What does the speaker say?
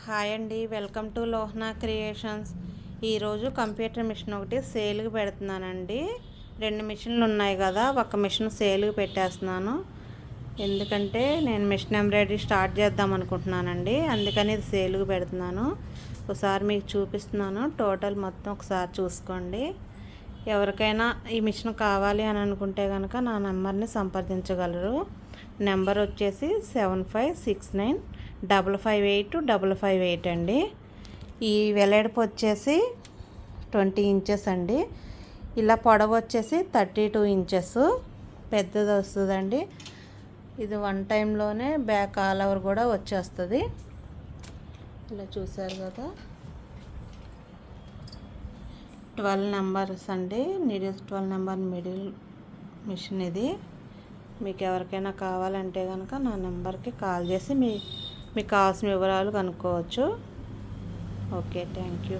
Hi అండి, welcome to లోహనా creations. ఈరోజు computer machine ఒకటి సేల్కి పెడుతున్నానండి. 2 మిషన్లు ఉన్నాయి కదా, ఒక మిషన్ సేల్కి పెట్టేస్తున్నాను. ఎందుకంటే నేను మిషన్ ఎంబ్రాయిడరీ స్టార్ట్ చేద్దాం అనుకుంటున్నానండి, అందుకని ఇది సేల్కి పెడుతున్నాను. ఒకసారి మీకు చూపిస్తున్నాను, టోటల్ మొత్తం ఒకసారి చూసుకోండి. ఎవరికైనా ఈ మిషన్ కావాలి అని అనుకుంటే కనుక నా నెంబర్ని సంప్రదించగలరు. నెంబర్ వచ్చేసి 7569558558 అండి. ఈ వెడల్పు వచ్చేసి 20 ఇంచెస్ అండి. ఇలా పొడవు వచ్చేసి 32 ఇంచెస్ పెద్దది వస్తుందండి. ఇది 1 టైంలోనే బ్యాక్ ఆల్ ఓవర్ కూడా వచ్చేస్తుంది. ఇలా చూసారు కదా, 12 నెంబర్స్ అండి. నీడిల్స్ 12 నెంబర్ మిడిల్ మిషన్ ఇది. మీకు ఎవరికైనా కావాలంటే కనుక నా నెంబర్కి కాల్ చేసి మీకు కావాల్సిన వివరాలు కనుక్కోవచ్చు. Okay, thank you.